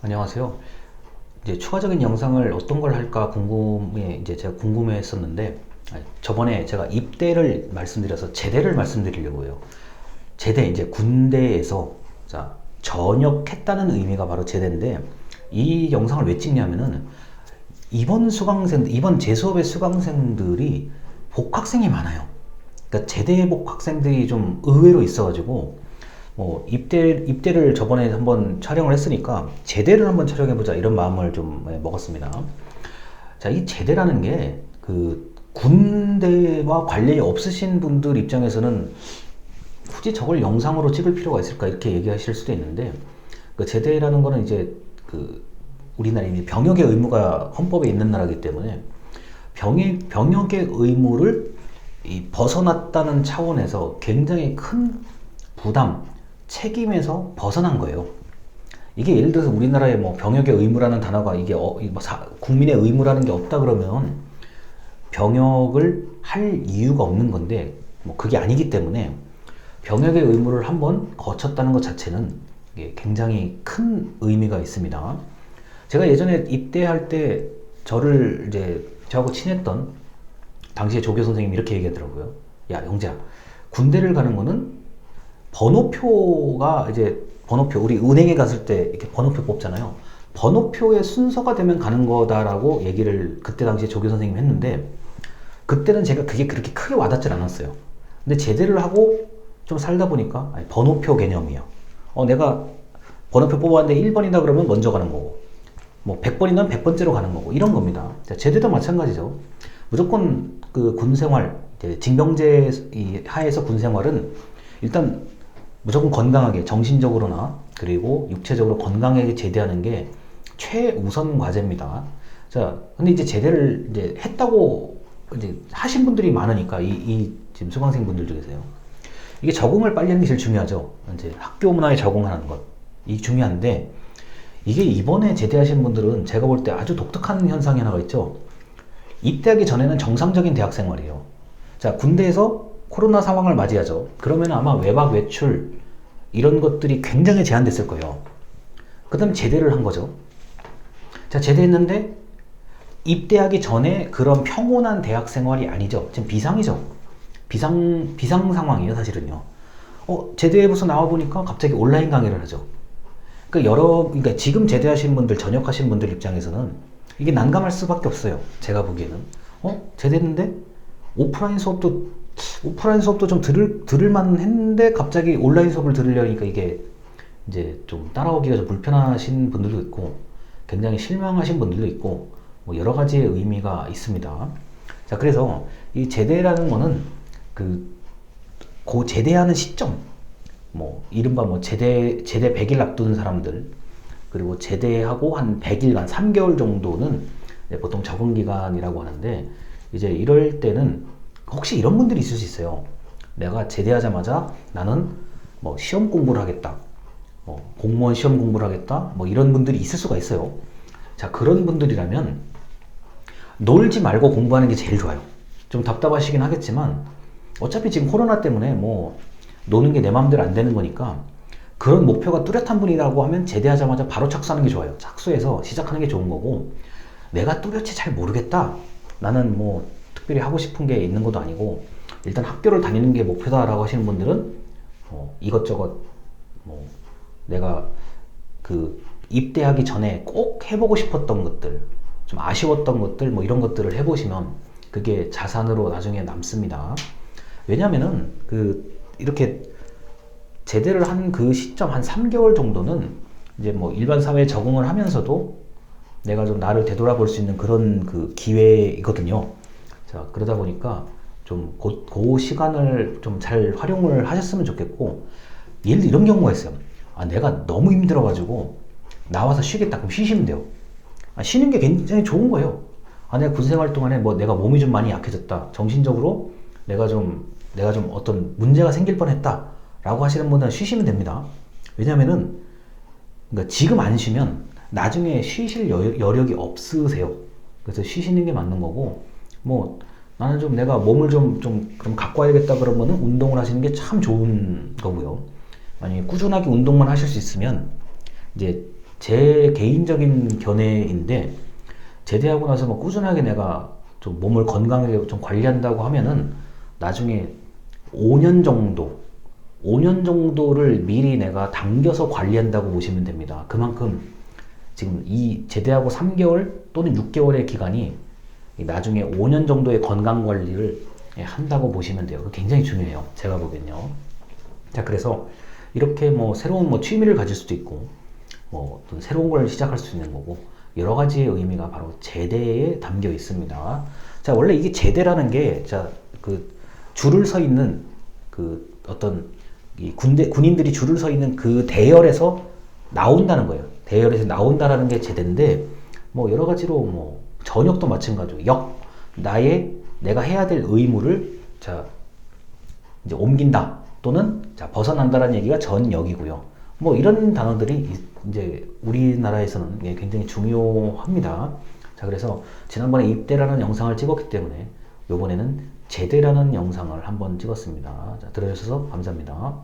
안녕하세요. 이제 추가적인 영상을 어떤 걸 할까 제가 궁금했었는데, 저번에 제가 입대를 말씀드려서 제대를 말씀드리려고 해요. 제대, 이제 군대에서, 자, 전역했다는 의미가 바로 제대인데, 이 영상을 왜 찍냐면은, 이번 재수업의 수강생들이 복학생이 많아요. 그러니까 제대 복학생들이 좀 의외로 있어가지고, 입대를 저번에 한번 촬영을 했으니까 제대를 한번 촬영해보자 이런 마음을 좀 먹었습니다. 자, 이 제대라는 게 그 군대와 관련이 없으신 분들 입장에서는 굳이 저걸 영상으로 찍을 필요가 있을까 이렇게 얘기하실 수도 있는데, 그 제대라는 거는 이제 그 우리나라 이제 병역의 의무가 헌법에 있는 나라이기 때문에 병역의 의무를 벗어났다는 차원에서 굉장히 큰 부담, 책임에서 벗어난 거예요. 이게 예를 들어서 우리나라에 뭐 병역의 의무라는 단어가 이게 국민의 의무라는 게 없다 그러면 병역을 할 이유가 없는 건데, 뭐 그게 아니기 때문에 병역의 의무를 한번 거쳤다는 것 자체는 이게 굉장히 큰 의미가 있습니다. 제가 예전에 입대할 때 저하고 친했던 당시에 조교 선생님이 이렇게 얘기하더라고요. 야, 영재야, 군대를 가는 거는 우리 은행에 갔을 때 이렇게 번호표 뽑잖아요. 번호표의 순서가 되면 가는 거다라고 얘기를 그때 당시에 조교 선생님이 했는데, 그때는 제가 그게 그렇게 크게 와닿질 않았어요. 근데 제대를 하고 좀 살다 보니까 번호표 개념이요. 내가 번호표 뽑았는데 1번이다 그러면 먼저 가는 거고, 뭐 100번이면 100번째로 가는 거고, 이런 겁니다. 제대도 마찬가지죠. 무조건 그 군생활, 징병제 하에서 군생활은 일단 무조건 건강하게, 정신적으로나 그리고 육체적으로 건강하게 제대하는 게 최우선 과제입니다. 자, 근데 이제 제대를 이제 했다고 이제 하신 분들이 많으니까, 지금 수강생 분들 중에서요. 이게 적응을 빨리 하는 게 제일 중요하죠. 이제 학교 문화에 적응하는 것. 이게 중요한데, 이게 이번에 제대하신 분들은 제가 볼 때 아주 독특한 현상이 하나가 있죠. 입대하기 전에는 정상적인 대학 생활이에요. 자, 군대에서 코로나 상황을 맞이하죠. 그러면 아마 외박, 외출 이런 것들이 굉장히 제한됐을 거예요. 그 다음에 제대를 한 거죠. 자, 제대했는데 입대하기 전에 그런 평온한 대학 생활이 아니죠. 지금 비상이죠. 비상 상황이에요, 사실은요. 제대해서 나와보니까 갑자기 온라인 강의를 하죠. 그러니까 지금 제대하신 분들, 전역하신 분들 입장에서는 이게 난감할 수밖에 없어요. 제가 보기에는. 제대했는데 오프라인 수업도 좀 들을만 했는데 갑자기 온라인 수업을 들으려니까 이게 이제 좀 따라오기가 좀 불편하신 분들도 있고, 굉장히 실망하신 분들도 있고, 뭐 여러 가지의 의미가 있습니다. 자, 그래서 이 제대라는 거는 제대하는 시점, 뭐 이른바 뭐 제대 100일 앞둔 사람들, 그리고 제대하고 한 100일간 3개월 정도는 보통 적응 기간이라고 하는데, 이제 이럴 때는 혹시 이런 분들이 있을 수 있어요. 내가 제대하자마자 나는 뭐 시험 공부를 하겠다, 뭐 공무원 시험 공부를 하겠다, 뭐 이런 분들이 있을 수가 있어요. 자, 그런 분들이라면 놀지 말고 공부하는 게 제일 좋아요. 좀 답답하시긴 하겠지만 어차피 지금 코로나 때문에 뭐 노는 게 내 마음대로 안 되는 거니까, 그런 목표가 뚜렷한 분이라고 하면 제대하자마자 바로 착수하는 게 좋아요. 착수해서 시작하는 게 좋은 거고, 내가 뚜렷이 잘 모르겠다, 나는 뭐 특별히 하고 싶은 게 있는 것도 아니고 일단 학교를 다니는 게 목표다라고 하시는 분들은 이것저것 뭐 내가 그 입대하기 전에 꼭 해보고 싶었던 것들, 좀 아쉬웠던 것들, 뭐 이런 것들을 해보시면 그게 자산으로 나중에 남습니다. 왜냐면은 이렇게 제대를 한 그 시점 한 3개월 정도는 이제 뭐 일반 사회에 적응을 하면서도 내가 좀 나를 되돌아볼 수 있는 그런 그 기회이거든요. 자, 그러다 보니까 좀 그 시간을 좀 잘 활용을 하셨으면 좋겠고, 예를 들어 이런 경우가 있어요. 내가 너무 힘들어가지고 나와서 쉬겠다. 그럼 쉬시면 돼요. 쉬는 게 굉장히 좋은 거예요. 내가 군생활 동안에 뭐 내가 몸이 좀 많이 약해졌다, 정신적으로 내가 좀 어떤 문제가 생길 뻔했다 라고 하시는 분들은 쉬시면 됩니다. 왜냐면은 그러니까 지금 안 쉬면 나중에 쉬실 여력이 없으세요. 그래서 쉬시는 게 맞는 거고, 뭐 나는 좀 내가 몸을 좀 그럼 갖고 와야겠다 그러면은 운동을 하시는 게 참 좋은 거고요. 만약에 꾸준하게 운동만 하실 수 있으면 이제 제 개인적인 견해인데, 제대하고 나서 뭐 꾸준하게 내가 좀 몸을 건강하게 좀 관리한다고 하면은 나중에 5년 정도, 5년 정도를 미리 내가 당겨서 관리한다고 보시면 됩니다. 그만큼 지금 이 제대하고 3개월 또는 6개월의 기간이 나중에 5년 정도의 건강 관리를 한다고 보시면 돼요. 굉장히 중요해요. 제가 보기엔요. 자, 그래서 이렇게 뭐 새로운 뭐 취미를 가질 수도 있고, 뭐 어떤 새로운 걸 시작할 수 있는 거고, 여러 가지의 의미가 바로 제대에 담겨 있습니다. 자, 원래 이게 제대라는 게, 자, 그 줄을 서 있는 그 어떤 이 군인들이 줄을 서 있는 그 대열에서 나온다는 거예요. 대열에서 나온다라는 게 제대인데, 뭐 여러 가지로 뭐 전역도 마찬가지고, 내가 해야 될 의무를 자 이제 옮긴다 또는 자 벗어난다라는 얘기가 전역이고요. 뭐 이런 단어들이 이제 우리나라에서는 굉장히 중요합니다. 자, 그래서 지난번에 입대라는 영상을 찍었기 때문에 이번에는 제대라는 영상을 한번 찍었습니다. 자, 들어주셔서 감사합니다.